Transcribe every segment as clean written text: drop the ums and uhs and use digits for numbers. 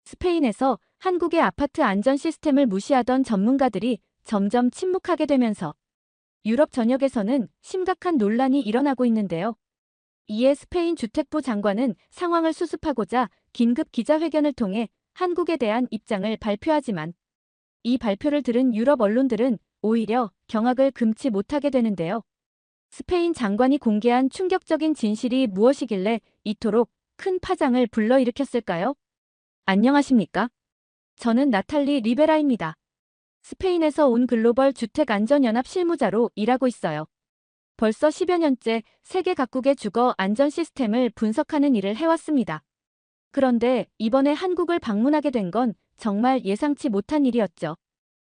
스페인에서 한국의 아파트 안전 시스템을 무시하던 전문가들이 점점 침묵하게 되면서 유럽 전역에서는 심각한 논란이 일어나고 있는데요. 이에 스페인 주택부 장관은 상황을 수습하고자 긴급 기자회견을 통해 한국에 대한 입장을 발표하지만 이 발표를 들은 유럽 언론들은 오히려 경악을 금치 못하게 되는데요. 스페인 장관이 공개한 충격적인 진실이 무엇이길래 이토록 큰 파장을 불러일으켰을까요? 안녕하십니까? 저는 나탈리 리베라입니다. 스페인에서 온 글로벌 주택안전연합 실무자로 일하고 있어요. 벌써 10여 년째 세계 각국의 주거 안전 시스템을 분석하는 일을 해왔습니다. 그런데 이번에 한국을 방문하게 된 건 정말 예상치 못한 일이었죠.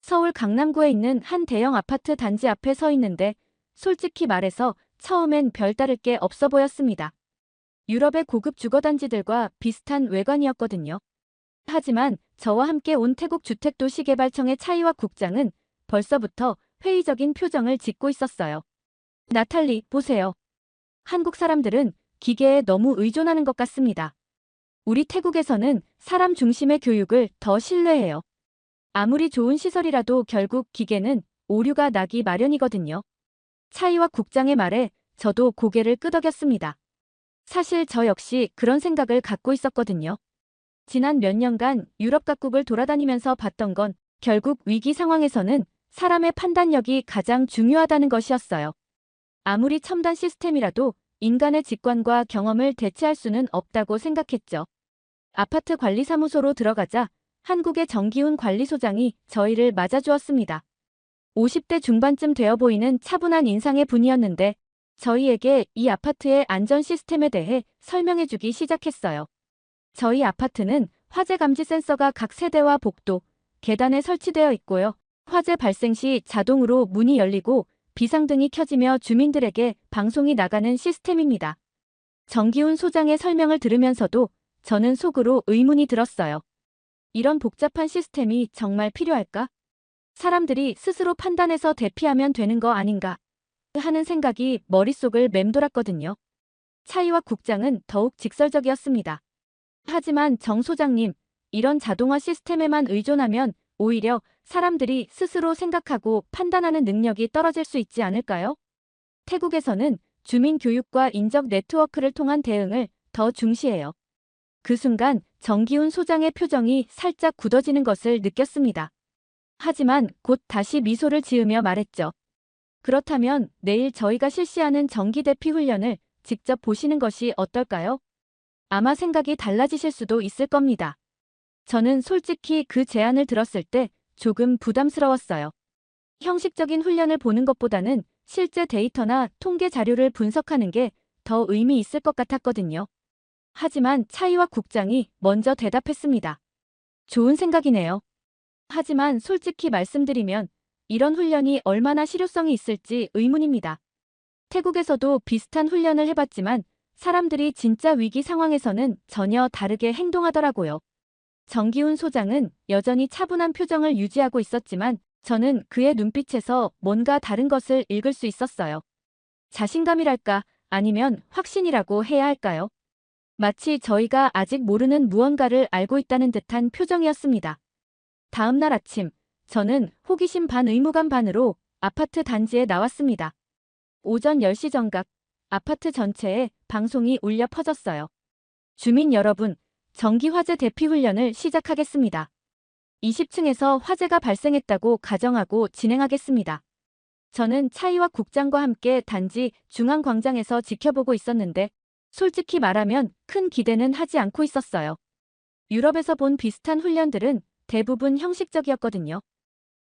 서울 강남구에 있는 한 대형 아파트 단지 앞에 서 있는데 솔직히 말해서 처음엔 별다를 게 없어 보였습니다. 유럽의 고급 주거단지들과 비슷한 외관이었거든요. 하지만 저와 함께 온 태국 주택도시개발청의 차이와 국장은 벌써부터 회의적인 표정을 짓고 있었어요. 나탈리, 보세요. 한국 사람들은 기계에 너무 의존하는 것 같습니다. 우리 태국에서는 사람 중심의 교육을 더 신뢰해요. 아무리 좋은 시설이라도 결국 기계는 오류가 나기 마련이거든요. 차이와 국장의 말에 저도 고개를 끄덕였습니다. 사실 저 역시 그런 생각을 갖고 있었거든요. 지난 몇 년간 유럽 각국을 돌아다니면서 봤던 건 결국 위기 상황에서는 사람의 판단력이 가장 중요하다는 것이었어요. 아무리 첨단 시스템이라도 인간의 직관과 경험을 대체할 수는 없다고 생각했죠. 아파트 관리사무소로 들어가자 한국의 정기훈 관리소장이 저희를 맞아주었습니다. 50대 중반쯤 되어 보이는 차분한 인상의 분이었는데 저희에게 이 아파트의 안전 시스템에 대해 설명해주기 시작했어요. 저희 아파트는 화재 감지 센서가 각 세대와 복도, 계단에 설치되어 있고요. 화재 발생 시 자동으로 문이 열리고 비상등이 켜지며 주민들에게 방송이 나가는 시스템입니다. 정기훈 소장의 설명을 들으면서도 저는 속으로 의문이 들었어요. 이런 복잡한 시스템이 정말 필요할까? 사람들이 스스로 판단해서 대피하면 되는 거 아닌가? 하는 생각이 머릿속을 맴돌았거든요. 차이와 국장은 더욱 직설적이었습니다. 하지만 정 소장님, 이런 자동화 시스템에만 의존하면 오히려 사람들이 스스로 생각하고 판단하는 능력이 떨어질 수 있지 않을까요? 태국에서는 주민 교육과 인적 네트워크를 통한 대응을 더 중시해요. 그 순간 정기훈 소장의 표정이 살짝 굳어지는 것을 느꼈습니다. 하지만 곧 다시 미소를 지으며 말했죠. 그렇다면 내일 저희가 실시하는 정기 대피 훈련을 직접 보시는 것이 어떨까요? 아마 생각이 달라지실 수도 있을 겁니다. 저는 솔직히 그 제안을 들었을 때 조금 부담스러웠어요. 형식적인 훈련을 보는 것보다는 실제 데이터나 통계 자료를 분석하는 게 더 의미 있을 것 같았거든요. 하지만 차이와 국장이 먼저 대답했습니다. 좋은 생각이네요. 하지만 솔직히 말씀드리면 이런 훈련이 얼마나 실효성이 있을지 의문입니다. 태국에서도 비슷한 훈련을 해봤지만 사람들이 진짜 위기 상황에서는 전혀 다르게 행동하더라고요. 정기훈 소장은 여전히 차분한 표정을 유지하고 있었지만 저는 그의 눈빛에서 뭔가 다른 것을 읽을 수 있었어요. 자신감이랄까 아니면 확신이라고 해야 할까요? 마치 저희가 아직 모르는 무언가를 알고 있다는 듯한 표정이었습니다. 다음 날 아침, 저는 호기심 반 의무감 반으로 아파트 단지에 나왔습니다. 오전 10시 정각, 아파트 전체에 방송이 울려 퍼졌어요. 주민 여러분, 정기화재 대피 훈련을 시작하겠습니다. 20층에서 화재가 발생했다고 가정하고 진행하겠습니다. 저는 차이와 국장과 함께 단지 중앙광장에서 지켜보고 있었는데 솔직히 말하면 큰 기대는 하지 않고 있었어요. 유럽에서 본 비슷한 훈련들은 대부분 형식적이었거든요.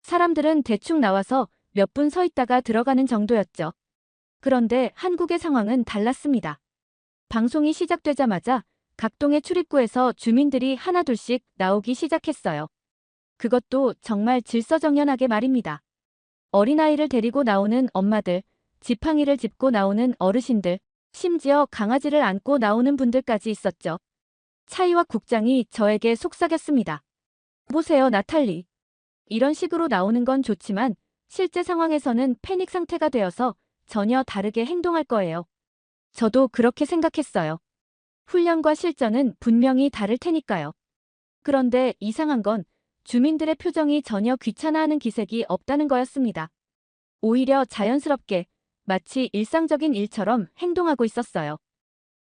사람들은 대충 나와서 몇 분 서 있다가 들어가는 정도였죠. 그런데 한국의 상황은 달랐습니다. 방송이 시작되자마자 각 동의 출입구에서 주민들이 하나둘씩 나오기 시작했어요. 그것도 정말 질서정연하게 말입니다. 어린아이를 데리고 나오는 엄마들, 지팡이를 짚고 나오는 어르신들, 심지어 강아지를 안고 나오는 분들까지 있었죠. 차이와 국장이 저에게 속삭였습니다. 보세요, 나탈리. 이런 식으로 나오는 건 좋지만 실제 상황에서는 패닉 상태가 되어서 전혀 다르게 행동할 거예요. 저도 그렇게 생각했어요. 훈련과 실전은 분명히 다를 테니까요. 그런데 이상한 건 주민들의 표정이 전혀 귀찮아하는 기색이 없다는 거였습니다. 오히려 자연스럽게 마치 일상적인 일처럼 행동하고 있었어요.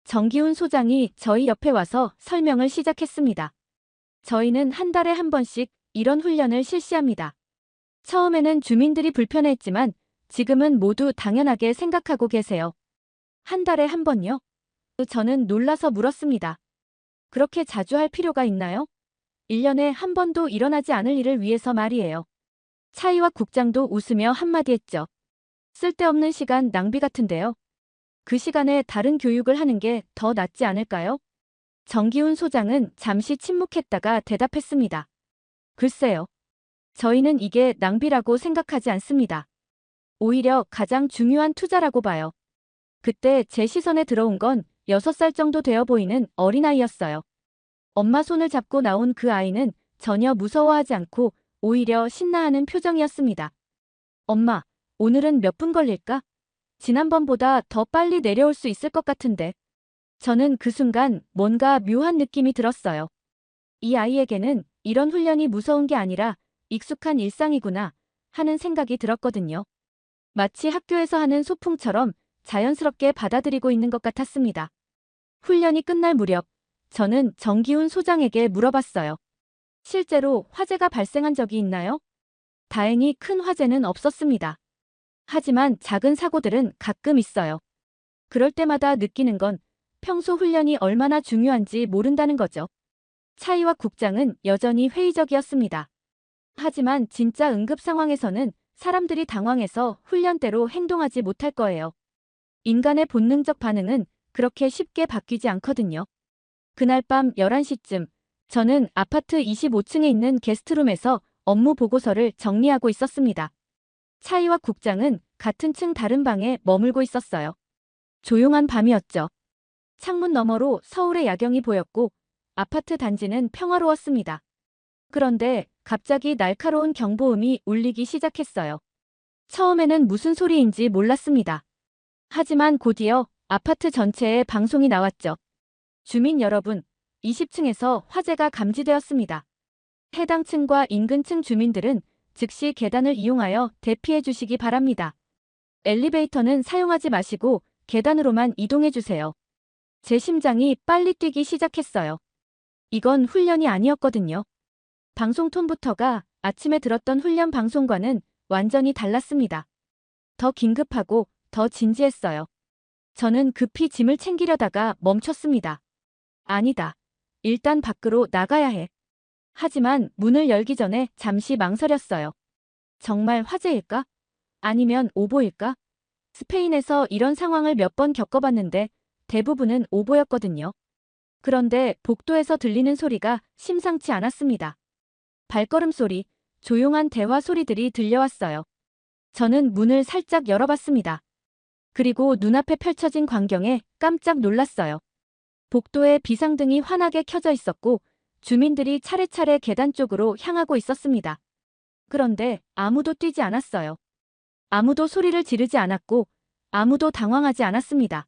정기훈 소장이 저희 옆에 와서 설명을 시작했습니다. 저희는 한 달에 한 번씩 이런 훈련을 실시합니다. 처음에는 주민들이 불편해했지만 지금은 모두 당연하게 생각하고 계세요. 한 달에 한 번요? 저는 놀라서 물었습니다. 그렇게 자주 할 필요가 있나요? 1년에 한 번도 일어나지 않을 일을 위해서 말이에요. 차이와 국장도 웃으며 한마디 했죠. 쓸데없는 시간 낭비 같은데요. 그 시간에 다른 교육을 하는 게 더 낫지 않을까요? 정기훈 소장은 잠시 침묵했다가 대답했습니다. 글쎄요. 저희는 이게 낭비라고 생각하지 않습니다. 오히려 가장 중요한 투자라고 봐요. 그때 제 시선에 들어온 건 6살 정도 되어 보이는 어린아이였어요. 엄마 손을 잡고 나온 그 아이는 전혀 무서워하지 않고 오히려 신나하는 표정이었습니다. 엄마, 오늘은 몇 분 걸릴까? 지난번보다 더 빨리 내려올 수 있을 것 같은데. 저는 그 순간 뭔가 묘한 느낌이 들었어요. 이 아이에게는 이런 훈련이 무서운 게 아니라 익숙한 일상이구나 하는 생각이 들었거든요. 마치 학교에서 하는 소풍처럼 자연스럽게 받아들이고 있는 것 같았습니다. 훈련이 끝날 무렵 저는 정기훈 소장에게 물어봤어요. 실제로 화재가 발생한 적이 있나요? 다행히 큰 화재는 없었습니다. 하지만 작은 사고들은 가끔 있어요. 그럴 때마다 느끼는 건 평소 훈련이 얼마나 중요한지 모른다는 거죠. 차이와 국장은 여전히 회의적이었습니다. 하지만 진짜 응급 상황에서는 사람들이 당황해서 훈련대로 행동하지 못할 거예요. 인간의 본능적 반응은 그렇게 쉽게 바뀌지 않거든요. 그날 밤 11시쯤 저는 아파트 25층에 있는 게스트룸에서 업무 보고서를 정리하고 있었습니다. 차이와 국장은 같은 층 다른 방에 머물고 있었어요. 조용한 밤이었죠. 창문 너머로 서울의 야경이 보였고 아파트 단지는 평화로웠습니다. 그런데 갑자기 날카로운 경보음이 울리기 시작했어요. 처음에는 무슨 소리인지 몰랐습니다. 하지만 곧이어 아파트 전체에 방송이 나왔죠. 주민 여러분, 20층에서 화재가 감지되었습니다. 해당 층과 인근 층 주민들은 즉시 계단을 이용하여 대피해 주시기 바랍니다. 엘리베이터는 사용하지 마시고 계단으로만 이동해 주세요. 제 심장이 빨리 뛰기 시작했어요. 이건 훈련이 아니었거든요. 방송 톤부터가 아침에 들었던 훈련 방송과는 완전히 달랐습니다. 더 긴급하고 더 진지했어요. 저는 급히 짐을 챙기려다가 멈췄습니다. 아니다. 일단 밖으로 나가야 해. 하지만 문을 열기 전에 잠시 망설였어요. 정말 화재일까? 아니면 오보일까? 스페인에서 이런 상황을 몇 번 겪어봤는데 대부분은 오보였거든요. 그런데 복도에서 들리는 소리가 심상치 않았습니다. 발걸음 소리, 조용한 대화 소리들이 들려왔어요. 저는 문을 살짝 열어봤습니다. 그리고 눈앞에 펼쳐진 광경에 깜짝 놀랐어요. 복도에 비상등이 환하게 켜져 있었고 주민들이 차례차례 계단 쪽으로 향하고 있었습니다. 그런데 아무도 뛰지 않았어요. 아무도 소리를 지르지 않았고 아무도 당황하지 않았습니다.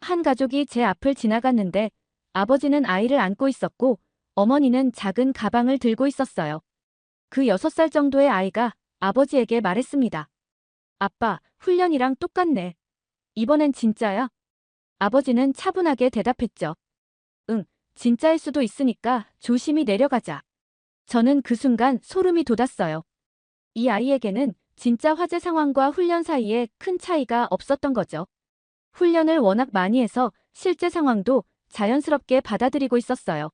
한 가족이 제 앞을 지나갔는데 아버지는 아이를 안고 있었고 어머니는 작은 가방을 들고 있었어요. 그 6살 정도의 아이가 아버지에게 말했습니다. 아빠, 훈련이랑 똑같네. 이번엔 진짜야? 아버지는 차분하게 대답했죠. 응, 진짜일 수도 있으니까 조심히 내려가자. 저는 그 순간 소름이 돋았어요. 이 아이에게는 진짜 화재 상황과 훈련 사이에 큰 차이가 없었던 거죠. 훈련을 워낙 많이 해서 실제 상황도 자연스럽게 받아들이고 있었어요.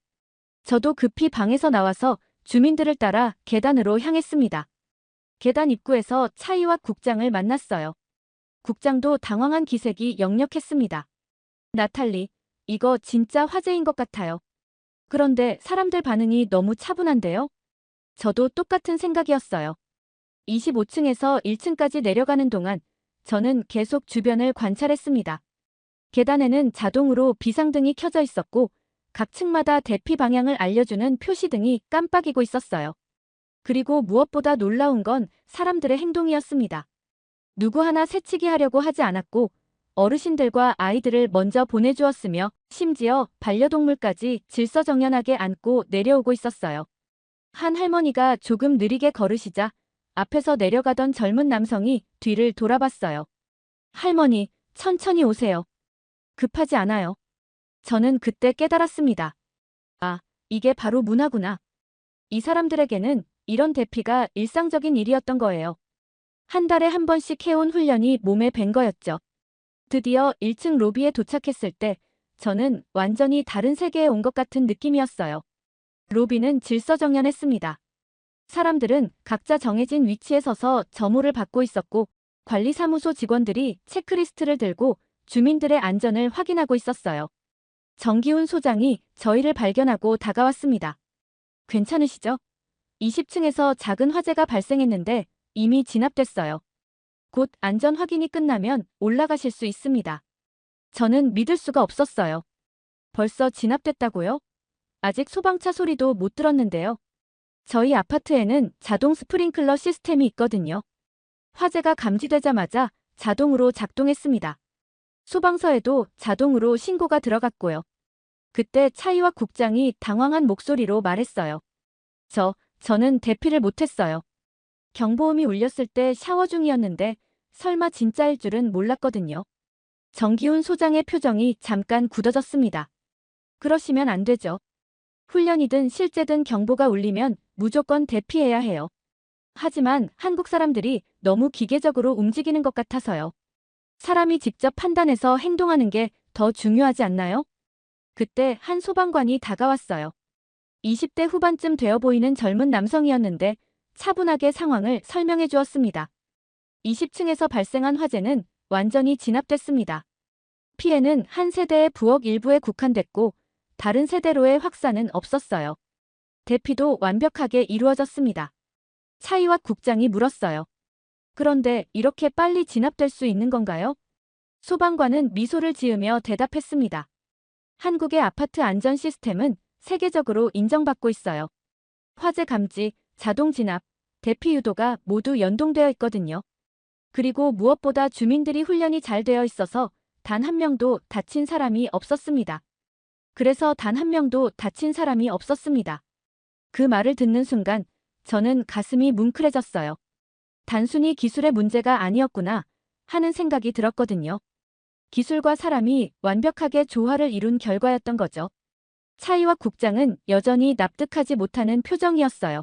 저도 급히 방에서 나와서 주민들을 따라 계단으로 향했습니다. 계단 입구에서 차이와 국장을 만났어요. 국장도 당황한 기색이 역력했습니다. 나탈리, 이거 진짜 화재인 것 같아요. 그런데 사람들 반응이 너무 차분한데요? 저도 똑같은 생각이었어요. 25층에서 1층까지 내려가는 동안 저는 계속 주변을 관찰했습니다. 계단에는 자동으로 비상등이 켜져 있었고 각 층마다 대피 방향을 알려주는 표시등이 깜빡이고 있었어요. 그리고 무엇보다 놀라운 건 사람들의 행동이었습니다. 누구 하나 새치기 하려고 하지 않았고 어르신들과 아이들을 먼저 보내주었으며 심지어 반려동물까지 질서정연하게 안고 내려오고 있었어요. 한 할머니가 조금 느리게 걸으시자 앞에서 내려가던 젊은 남성이 뒤를 돌아봤어요. 할머니, 천천히 오세요. 급하지 않아요. 저는 그때 깨달았습니다. 아, 이게 바로 문화구나. 이 사람들에게는 이런 대피가 일상적인 일이었던 거예요. 한 달에 한 번씩 해온 훈련이 몸에 밴 거였죠. 드디어 1층 로비에 도착했을 때 저는 완전히 다른 세계에 온 것 같은 느낌이었어요. 로비는 질서정연했습니다. 사람들은 각자 정해진 위치에 서서 점호를 받고 있었고 관리사무소 직원들이 체크리스트를 들고 주민들의 안전을 확인하고 있었어요. 정기훈 소장이 저희를 발견하고 다가왔습니다. 괜찮으시죠? 20층에서 작은 화재가 발생했는데 이미 진압됐어요. 곧 안전 확인이 끝나면 올라가실 수 있습니다. 저는 믿을 수가 없었어요. 벌써 진압됐다고요? 아직 소방차 소리도 못 들었는데요. 저희 아파트에는 자동 스프링클러 시스템이 있거든요. 화재가 감지되자마자 자동으로 작동했습니다. 소방서에도 자동으로 신고가 들어갔고요. 그때 차이와 국장이 당황한 목소리로 말했어요. 저는 대피를 못했어요. 경보음이 울렸을 때 샤워 중이었는데 설마 진짜일 줄은 몰랐거든요. 정기훈 소장의 표정이 잠깐 굳어졌습니다. 그러시면 안 되죠. 훈련이든 실제든 경보가 울리면 무조건 대피해야 해요. 하지만 한국 사람들이 너무 기계적으로 움직이는 것 같아서요. 사람이 직접 판단해서 행동하는 게 더 중요하지 않나요? 그때 한 소방관이 다가왔어요. 20대 후반쯤 되어 보이는 젊은 남성이었는데 차분하게 상황을 설명해 주었습니다. 20층에서 발생한 화재는 완전히 진압됐습니다. 피해는 한 세대의 부엌 일부에 국한됐고 다른 세대로의 확산은 없었어요. 대피도 완벽하게 이루어졌습니다. 차이와 국장이 물었어요. 그런데 이렇게 빨리 진압될 수 있는 건가요? 소방관은 미소를 지으며 대답했습니다. 한국의 아파트 안전 시스템은 세계적으로 인정받고 있어요. 화재 감지, 자동 진압, 대피 유도가 모두 연동되어 있거든요. 그리고 무엇보다 주민들이 훈련이 잘 되어 있어서 단 한 명도 다친 사람이 없었습니다. 그래서 단 한 명도 다친 사람이 없었습니다. 그 말을 듣는 순간 저는 가슴이 뭉클해졌어요. 단순히 기술의 문제가 아니었구나 하는 생각이 들었거든요. 기술과 사람이 완벽하게 조화를 이룬 결과였던 거죠. 차이와 국장은 여전히 납득하지 못하는 표정이었어요.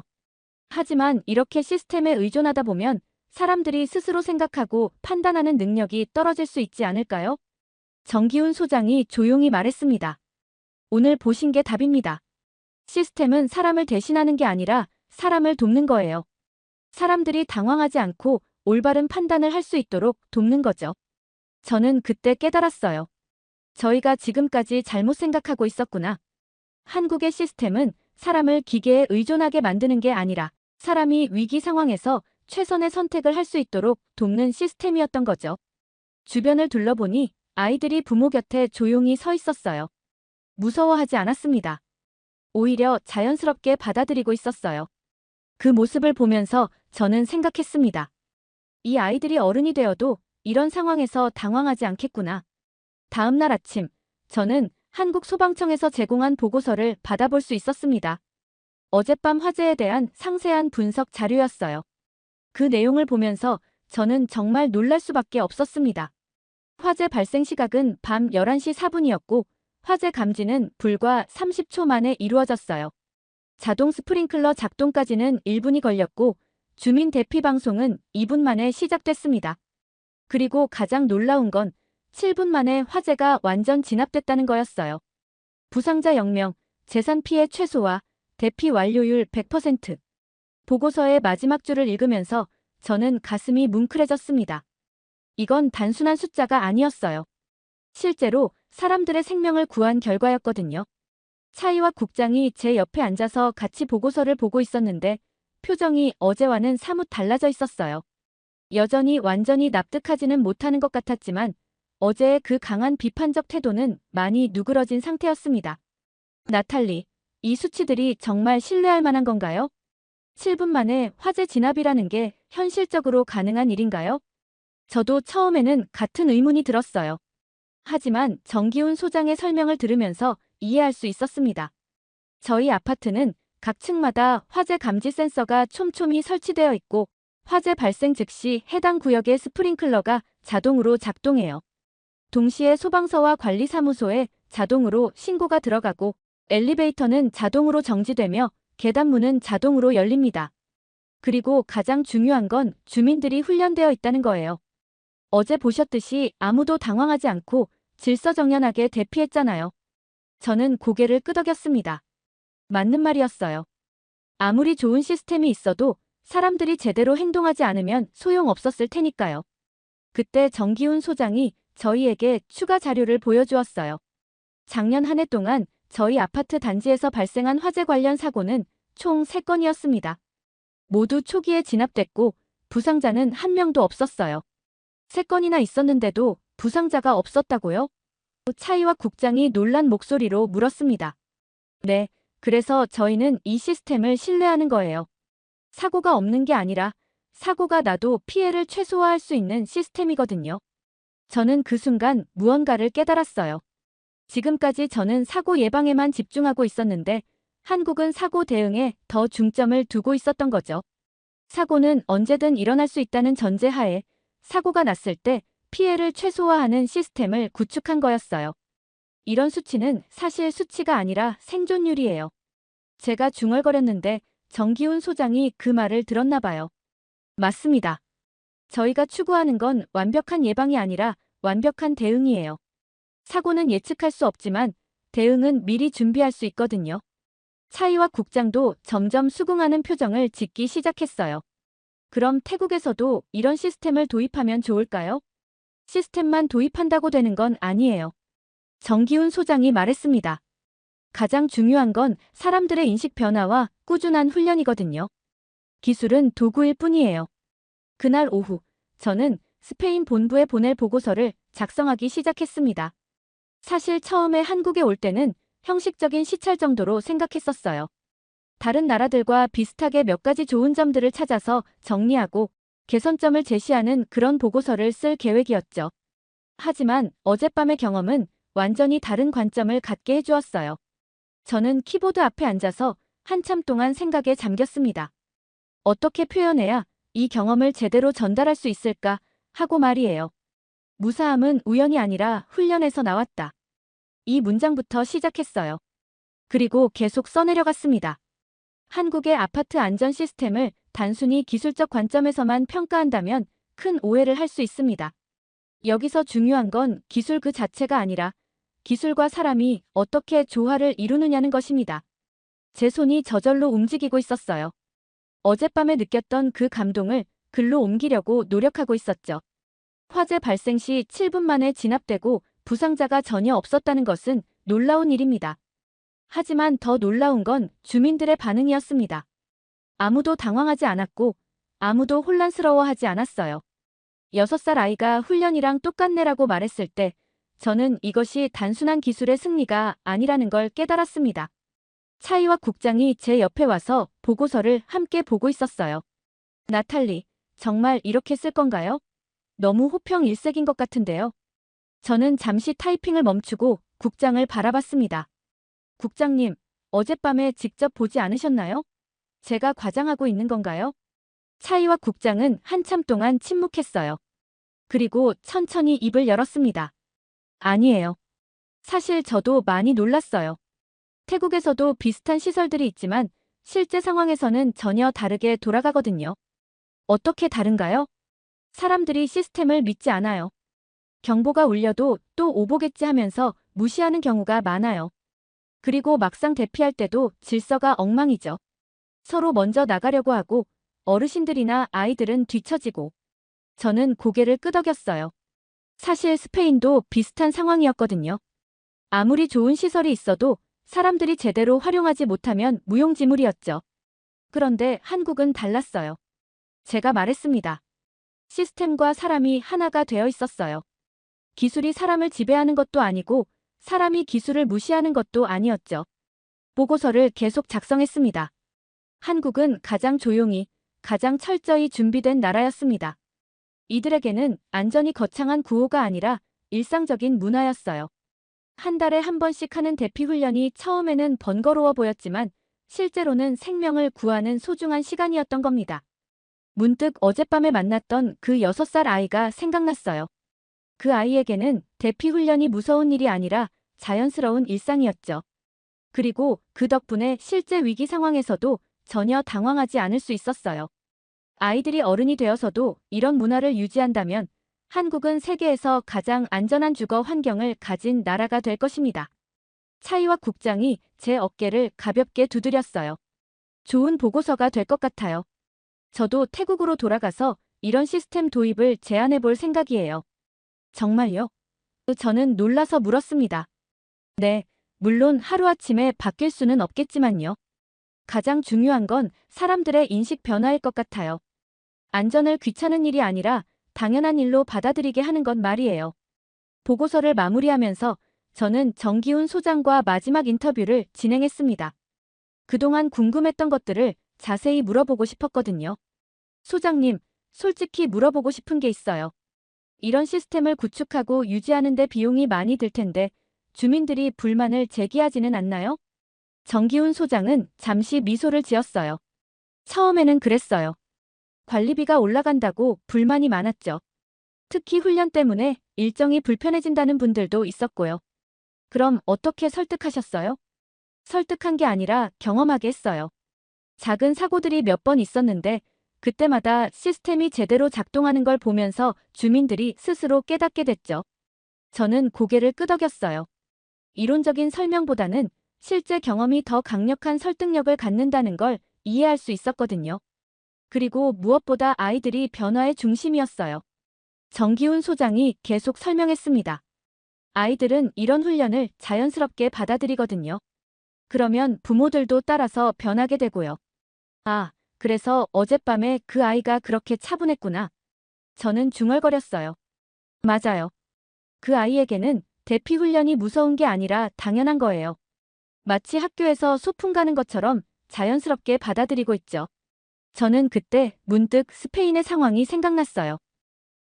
하지만 이렇게 시스템에 의존하다 보면 사람들이 스스로 생각하고 판단하는 능력이 떨어질 수 있지 않을까요? 정기훈 소장이 조용히 말했습니다. 오늘 보신 게 답입니다. 시스템은 사람을 대신하는 게 아니라 사람을 돕는 거예요. 사람들이 당황하지 않고 올바른 판단을 할 수 있도록 돕는 거죠. 저는 그때 깨달았어요. 저희가 지금까지 잘못 생각하고 있었구나. 한국의 시스템은 사람을 기계에 의존하게 만드는 게 아니라 사람이 위기 상황에서 최선의 선택을 할 수 있도록 돕는 시스템이었던 거죠. 주변을 둘러보니 아이들이 부모 곁에 조용히 서 있었어요. 무서워하지 않았습니다. 오히려 자연스럽게 받아들이고 있었어요. 그 모습을 보면서 저는 생각했습니다. 이 아이들이 어른이 되어도 이런 상황에서 당황하지 않겠구나. 다음 날 아침, 저는 한국 소방청에서 제공한 보고서를 받아볼 수 있었습니다. 어젯밤 화재에 대한 상세한 분석 자료였어요. 그 내용을 보면서 저는 정말 놀랄 수밖에 없었습니다. 화재 발생 시각은 밤 11시 4분이었고 화재 감지는 불과 30초 만에 이루어졌어요. 자동 스프링클러 작동까지는 1분이 걸렸고 주민 대피 방송은 2분 만에 시작됐습니다. 그리고 가장 놀라운 건 7분 만에 화재가 완전 진압됐다는 거였어요. 부상자 0명, 재산 피해 최소화, 대피 완료율 100%. 보고서의 마지막 줄을 읽으면서 저는 가슴이 뭉클해졌습니다. 이건 단순한 숫자가 아니었어요. 실제로 사람들의 생명을 구한 결과였거든요. 차이와 국장이 제 옆에 앉아서 같이 보고서를 보고 있었는데 표정이 어제와는 사뭇 달라져 있었어요. 여전히 완전히 납득하지는 못하는 것 같았지만 어제의 그 강한 비판적 태도는 많이 누그러진 상태였습니다. 나탈리, 이 수치들이 정말 신뢰할 만한 건가요? 7분 만에 화재 진압이라는 게 현실적으로 가능한 일인가요? 저도 처음에는 같은 의문이 들었어요. 하지만 정기훈 소장의 설명을 들으면서 이해할 수 있었습니다. 저희 아파트는 각 층마다 화재 감지 센서가 촘촘히 설치되어 있고 화재 발생 즉시 해당 구역의 스프링클러가 자동으로 작동해요. 동시에 소방서와 관리사무소에 자동으로 신고가 들어가고 엘리베이터는 자동으로 정지되며 계단문은 자동으로 열립니다. 그리고 가장 중요한 건 주민들이 훈련되어 있다는 거예요. 어제 보셨듯이 아무도 당황하지 않고 질서정연하게 대피했잖아요. 저는 고개를 끄덕였습니다. 맞는 말이었어요. 아무리 좋은 시스템이 있어도 사람들이 제대로 행동하지 않으면 소용없었을 테니까요. 그때 정기훈 소장이 저희에게 추가 자료를 보여주었어요. 작년 한 해 동안 저희 아파트 단지에서 발생한 화재 관련 사고는 총 3건이었습니다. 모두 초기에 진압됐고 부상자는 한 명도 없었어요. 3건이나 있었는데도 부상자가 없었다고요? 차이와 국장이 놀란 목소리로 물었습니다. 네, 그래서 저희는 이 시스템을 신뢰하는 거예요. 사고가 없는 게 아니라 사고가 나도 피해를 최소화할 수 있는 시스템이거든요. 저는 그 순간 무언가를 깨달았어요. 지금까지 저는 사고 예방에만 집중하고 있었는데 한국은 사고 대응에 더 중점을 두고 있었던 거죠. 사고는 언제든 일어날 수 있다는 전제하에 사고가 났을 때 피해를 최소화하는 시스템을 구축한 거였어요. 이런 수치는 사실 수치가 아니라 생존율이에요. 제가 중얼거렸는데 정기훈 소장이 그 말을 들었나 봐요. 맞습니다. 저희가 추구하는 건 완벽한 예방이 아니라 완벽한 대응이에요. 사고는 예측할 수 없지만 대응은 미리 준비할 수 있거든요. 차이와 국장도 점점 수긍하는 표정을 짓기 시작했어요. 그럼 태국에서도 이런 시스템을 도입하면 좋을까요? 시스템만 도입한다고 되는 건 아니에요. 정기훈 소장이 말했습니다. 가장 중요한 건 사람들의 인식 변화와 꾸준한 훈련이거든요. 기술은 도구일 뿐이에요. 그날 오후, 저는 스페인 본부에 보낼 보고서를 작성하기 시작했습니다. 사실 처음에 한국에 올 때는 형식적인 시찰 정도로 생각했었어요. 다른 나라들과 비슷하게 몇 가지 좋은 점들을 찾아서 정리하고 개선점을 제시하는 그런 보고서를 쓸 계획이었죠. 하지만 어젯밤의 경험은 완전히 다른 관점을 갖게 해주었어요. 저는 키보드 앞에 앉아서 한참 동안 생각에 잠겼습니다. 어떻게 표현해야 이 경험을 제대로 전달할 수 있을까 하고 말이에요. 무사함은 우연이 아니라 훈련에서 나왔다. 이 문장부터 시작했어요. 그리고 계속 써내려갔습니다. 한국의 아파트 안전 시스템을 단순히 기술적 관점에서만 평가한다면 큰 오해를 할 수 있습니다. 여기서 중요한 건 기술 그 자체가 아니라 기술과 사람이 어떻게 조화를 이루느냐는 것입니다. 제 손이 저절로 움직이고 있었어요. 어젯밤에 느꼈던 그 감동을 글로 옮기려고 노력하고 있었죠. 화재 발생 시 7분 만에 진압되고 부상자가 전혀 없었다는 것은 놀라운 일입니다. 하지만 더 놀라운 건 주민들의 반응이었습니다. 아무도 당황하지 않았고 아무도 혼란스러워하지 않았어요. 6살 아이가 훈련이랑 똑같네라고 말했을 때 저는 이것이 단순한 기술의 승리가 아니라는 걸 깨달았습니다. 차이와 국장이 제 옆에 와서 보고서를 함께 보고 있었어요. 나탈리, 정말 이렇게 쓸 건가요? 너무 호평일색인 것 같은데요. 저는 잠시 타이핑을 멈추고 국장을 바라봤습니다. 국장님, 어젯밤에 직접 보지 않으셨나요? 제가 과장하고 있는 건가요? 차이와 국장은 한참 동안 침묵했어요. 그리고 천천히 입을 열었습니다. 아니에요. 사실 저도 많이 놀랐어요. 태국에서도 비슷한 시설들이 있지만 실제 상황에서는 전혀 다르게 돌아가거든요. 어떻게 다른가요? 사람들이 시스템을 믿지 않아요. 경보가 울려도 또 오보겠지 하면서 무시하는 경우가 많아요. 그리고 막상 대피할 때도 질서가 엉망이죠. 서로 먼저 나가려고 하고 어르신들이나 아이들은 뒤처지고. 저는 고개를 끄덕였어요. 사실 스페인도 비슷한 상황이었거든요. 아무리 좋은 시설이 있어도 사람들이 제대로 활용하지 못하면 무용지물이었죠. 그런데 한국은 달랐어요. 제가 말했습니다. 시스템과 사람이 하나가 되어 있었어요. 기술이 사람을 지배하는 것도 아니고 사람이 기술을 무시하는 것도 아니었죠. 보고서를 계속 작성했습니다. 한국은 가장 조용히, 가장 철저히 준비된 나라였습니다. 이들에게는 안전이 거창한 구호가 아니라 일상적인 문화였어요. 한 달에 한 번씩 하는 대피 훈련이 처음에는 번거로워 보였지만 실제로는 생명을 구하는 소중한 시간이었던 겁니다. 문득 어젯밤에 만났던 그 6살 아이가 생각났어요. 그 아이에게는 대피 훈련이 무서운 일이 아니라 자연스러운 일상이었죠. 그리고 그 덕분에 실제 위기 상황에서도 전혀 당황하지 않을 수 있었어요. 아이들이 어른이 되어서도 이런 문화를 유지한다면 한국은 세계에서 가장 안전한 주거 환경을 가진 나라가 될 것입니다. 차이와 국장이 제 어깨를 가볍게 두드렸어요. 좋은 보고서가 될 것 같아요. 저도 태국으로 돌아가서 이런 시스템 도입을 제안해 볼 생각이에요. 정말요? 저는 놀라서 물었습니다. 네, 물론 하루아침에 바뀔 수는 없겠지만요. 가장 중요한 건 사람들의 인식 변화일 것 같아요. 안전을 귀찮은 일이 아니라 당연한 일로 받아들이게 하는 건 말이에요. 보고서를 마무리하면서 저는 정기훈 소장과 마지막 인터뷰를 진행했습니다. 그동안 궁금했던 것들을 자세히 물어보고 싶었거든요. 소장님, 솔직히 물어보고 싶은 게 있어요. 이런 시스템을 구축하고 유지하는 데 비용이 많이 들 텐데 주민들이 불만을 제기하지는 않나요? 정기훈 소장은 잠시 미소를 지었어요. 처음에는 그랬어요. 관리비가 올라간다고 불만이 많았죠. 특히 훈련 때문에 일정이 불편해진다는 분들도 있었고요. 그럼 어떻게 설득하셨어요? 설득한 게 아니라 경험하게 했어요. 작은 사고들이 몇 번 있었는데 그때마다 시스템이 제대로 작동하는 걸 보면서 주민들이 스스로 깨닫게 됐죠. 저는 고개를 끄덕였어요. 이론적인 설명보다는 실제 경험이 더 강력한 설득력을 갖는다는 걸 이해할 수 있었거든요. 그리고 무엇보다 아이들이 변화의 중심이었어요. 정기훈 소장이 계속 설명했습니다. 아이들은 이런 훈련을 자연스럽게 받아들이거든요. 그러면 부모들도 따라서 변하게 되고요. 아, 그래서 어젯밤에 그 아이가 그렇게 차분했구나. 저는 중얼거렸어요. 맞아요. 그 아이에게는 대피 훈련이 무서운 게 아니라 당연한 거예요. 마치 학교에서 소풍 가는 것처럼 자연스럽게 받아들이고 있죠. 저는 그때 문득 스페인의 상황이 생각났어요.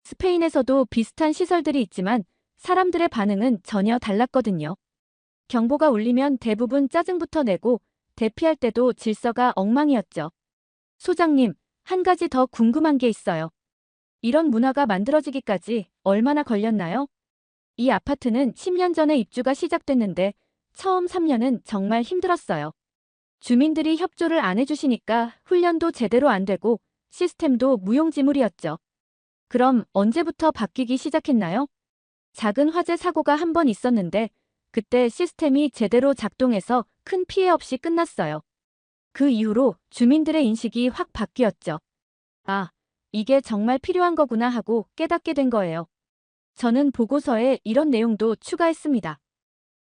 스페인에서도 비슷한 시설들이 있지만 사람들의 반응은 전혀 달랐거든요. 경보가 울리면 대부분 짜증부터 내고 대피할 때도 질서가 엉망이었죠. 소장님, 한 가지 더 궁금한 게 있어요. 이런 문화가 만들어지기까지 얼마나 걸렸나요? 이 아파트는 10년 전에 입주가 시작됐는데 처음 3년은 정말 힘들었어요. 주민들이 협조를 안 해주시니까 훈련도 제대로 안 되고 시스템도 무용지물이었죠. 그럼 언제부터 바뀌기 시작했나요? 작은 화재 사고가 한 번 있었는데 그때 시스템이 제대로 작동해서 큰 피해 없이 끝났어요. 그 이후로 주민들의 인식이 확 바뀌었죠. 아, 이게 정말 필요한 거구나 하고 깨닫게 된 거예요. 저는 보고서에 이런 내용도 추가했습니다.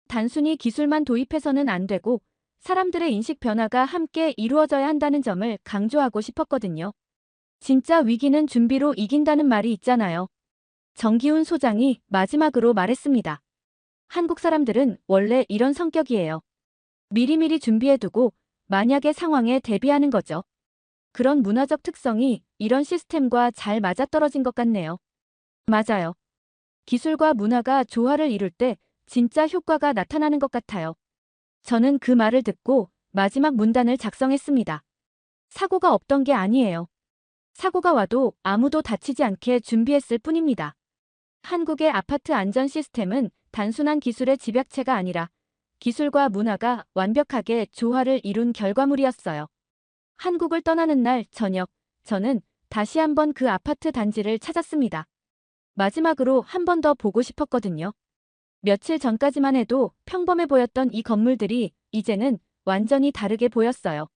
단순히 기술만 도입해서는 안 되고 사람들의 인식 변화가 함께 이루어져야 한다는 점을 강조하고 싶었거든요. 진짜 위기는 준비로 이긴다는 말이 있잖아요. 정기훈 소장이 마지막으로 말했습니다. 한국 사람들은 원래 이런 성격이에요. 미리미리 준비해두고 만약의 상황에 대비하는 거죠. 그런 문화적 특성이 이런 시스템과 잘 맞아떨어진 것 같네요. 맞아요. 기술과 문화가 조화를 이룰 때 진짜 효과가 나타나는 것 같아요. 저는 그 말을 듣고 마지막 문단을 작성했습니다. 사고가 없던 게 아니에요. 사고가 와도 아무도 다치지 않게 준비했을 뿐입니다. 한국의 아파트 안전 시스템은 단순한 기술의 집약체가 아니라 기술과 문화가 완벽하게 조화를 이룬 결과물이었어요. 한국을 떠나는 날 저녁, 저는 다시 한번 그 아파트 단지를 찾았습니다. 마지막으로 한 번 더 보고 싶었거든요. 며칠 전까지만 해도 평범해 보였던 이 건물들이 이제는 완전히 다르게 보였어요.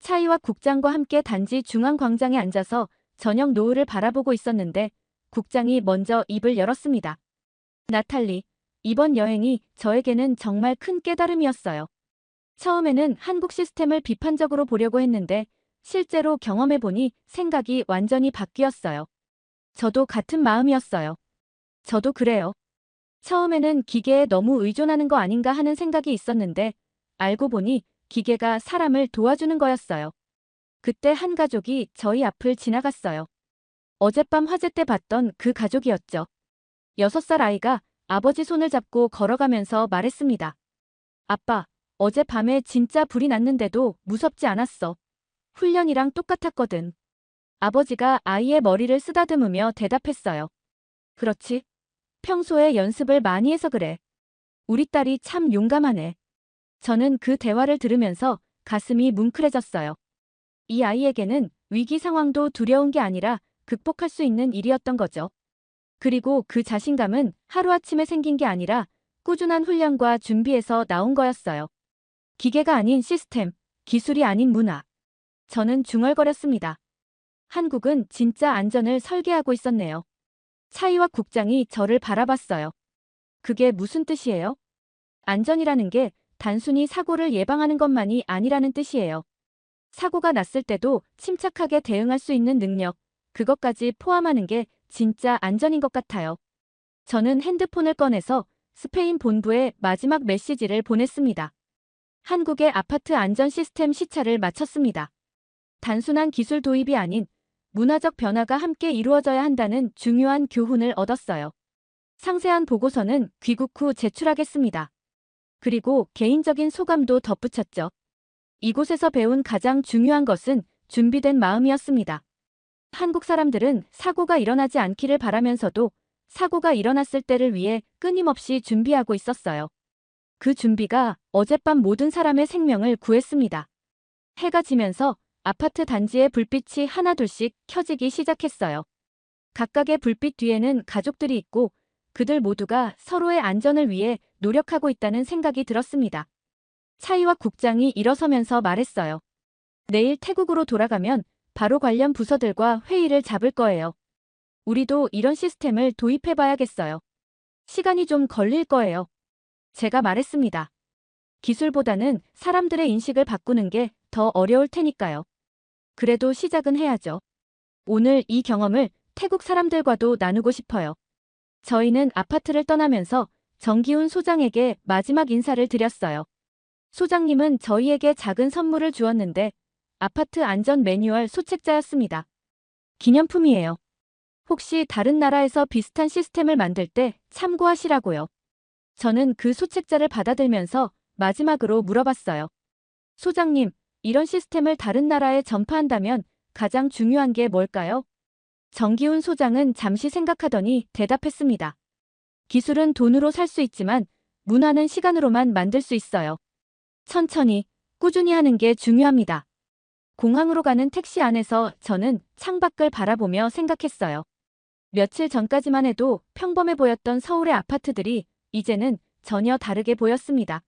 차이와 국장과 함께 단지 중앙광장에 앉아서 저녁 노을을 바라보고 있었는데 국장이 먼저 입을 열었습니다. 나탈리, 이번 여행이 저에게는 정말 큰 깨달음이었어요. 처음에는 한국 시스템을 비판적으로 보려고 했는데 실제로 경험해보니 생각이 완전히 바뀌었어요. 저도 같은 마음이었어요. 저도 그래요. 처음에는 기계에 너무 의존하는 거 아닌가 하는 생각이 있었는데 알고 보니 기계가 사람을 도와주는 거였어요. 그때 한 가족이 저희 앞을 지나갔어요. 어젯밤 화재 때 봤던 그 가족이었죠. 6살 아이가 아버지 손을 잡고 걸어가면서 말했습니다. 아빠, 어젯밤에 진짜 불이 났는데도 무섭지 않았어. 훈련이랑 똑같았거든. 아버지가 아이의 머리를 쓰다듬으며 대답했어요. 그렇지. 평소에 연습을 많이 해서 그래. 우리 딸이 참 용감하네. 저는 그 대화를 들으면서 가슴이 뭉클해졌어요. 이 아이에게는 위기 상황도 두려운 게 아니라 극복할 수 있는 일이었던 거죠. 그리고 그 자신감은 하루아침에 생긴 게 아니라 꾸준한 훈련과 준비에서 나온 거였어요. 기계가 아닌 시스템, 기술이 아닌 문화. 저는 중얼거렸습니다. 한국은 진짜 안전을 설계하고 있었네요. 차이와 국장이 저를 바라봤어요. 그게 무슨 뜻이에요? 안전이라는 게 단순히 사고를 예방하는 것만이 아니라는 뜻이에요. 사고가 났을 때도 침착하게 대응할 수 있는 능력, 그것까지 포함하는 게 진짜 안전인 것 같아요. 저는 핸드폰을 꺼내서 스페인 본부에 마지막 메시지를 보냈습니다. 한국의 아파트 안전 시스템 시찰을 마쳤습니다. 단순한 기술 도입이 아닌 문화적 변화가 함께 이루어져야 한다는 중요한 교훈을 얻었어요. 상세한 보고서는 귀국 후 제출하겠습니다. 그리고 개인적인 소감도 덧붙였죠. 이곳에서 배운 가장 중요한 것은 준비된 마음이었습니다. 한국 사람들은 사고가 일어나지 않기를 바라면서도 사고가 일어났을 때를 위해 끊임없이 준비하고 있었어요. 그 준비가 어젯밤 모든 사람의 생명을 구했습니다. 해가 지면서 아파트 단지의 불빛이 하나둘씩 켜지기 시작했어요. 각각의 불빛 뒤에는 가족들이 있고 그들 모두가 서로의 안전을 위해 노력하고 있다는 생각이 들었습니다. 차이와 국장이 일어서면서 말했어요. 내일 태국으로 돌아가면 바로 관련 부서들과 회의를 잡을 거예요. 우리도 이런 시스템을 도입해봐야겠어요. 시간이 좀 걸릴 거예요. 제가 말했습니다. 기술보다는 사람들의 인식을 바꾸는 게 더 어려울 테니까요. 그래도 시작은 해야죠. 오늘 이 경험을 태국 사람들과도 나누고 싶어요. 저희는 아파트를 떠나면서 정기훈 소장에게 마지막 인사를 드렸어요. 소장님은 저희에게 작은 선물을 주었는데 아파트 안전 매뉴얼 소책자였습니다. 기념품이에요. 혹시 다른 나라에서 비슷한 시스템을 만들 때 참고하시라고요. 저는 그 소책자를 받아들면서 마지막으로 물어봤어요. 소장님, 이런 시스템을 다른 나라에 전파한다면 가장 중요한 게 뭘까요? 정기훈 소장은 잠시 생각하더니 대답했습니다. 기술은 돈으로 살 수 있지만 문화는 시간으로만 만들 수 있어요. 천천히, 꾸준히 하는 게 중요합니다. 공항으로 가는 택시 안에서 저는 창밖을 바라보며 생각했어요. 며칠 전까지만 해도 평범해 보였던 서울의 아파트들이 이제는 전혀 다르게 보였습니다.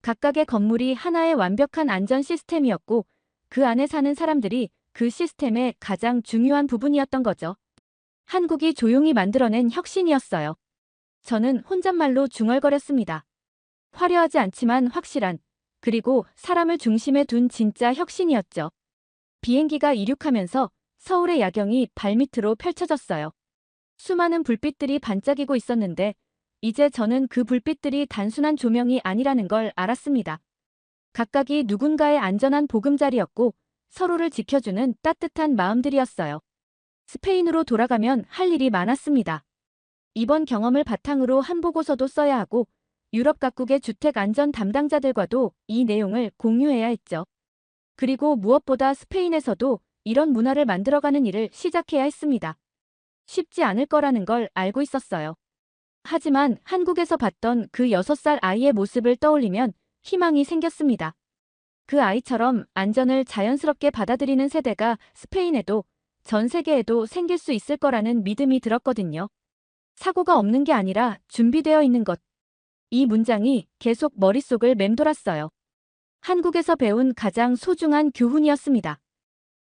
각각의 건물이 하나의 완벽한 안전 시스템이었고 그 안에 사는 사람들이 그 시스템의 가장 중요한 부분이었던 거죠. 한국이 조용히 만들어낸 혁신이었어요. 저는 혼잣말로 중얼거렸습니다. 화려하지 않지만 확실한, 그리고 사람을 중심에 둔 진짜 혁신이었죠. 비행기가 이륙하면서 서울의 야경이 발밑으로 펼쳐졌어요. 수많은 불빛들이 반짝이고 있었는데 이제 저는 그 불빛들이 단순한 조명이 아니라는 걸 알았습니다. 각각이 누군가의 안전한 보금자리였고 서로를 지켜주는 따뜻한 마음들이었어요. 스페인으로 돌아가면 할 일이 많았습니다. 이번 경험을 바탕으로 한 보고서도 써야 하고 유럽 각국의 주택 안전 담당자들과도 이 내용을 공유해야 했죠. 그리고 무엇보다 스페인에서도 이런 문화를 만들어가는 일을 시작해야 했습니다. 쉽지 않을 거라는 걸 알고 있었어요. 하지만 한국에서 봤던 그 6살 아이의 모습을 떠올리면 희망이 생겼습니다. 그 아이처럼 안전을 자연스럽게 받아들이는 세대가 스페인에도 전 세계에도 생길 수 있을 거라는 믿음이 들었거든요. 사고가 없는 게 아니라 준비되어 있는 것. 이 문장이 계속 머릿속을 맴돌았어요. 한국에서 배운 가장 소중한 교훈이었습니다.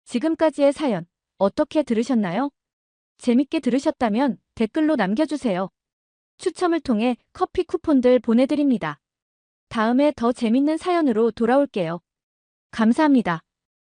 지금까지의 사연 어떻게 들으셨나요? 재밌게 들으셨다면 댓글로 남겨주세요. 추첨을 통해 커피 쿠폰들 보내드립니다. 다음에 더 재밌는 사연으로 돌아올게요. 감사합니다.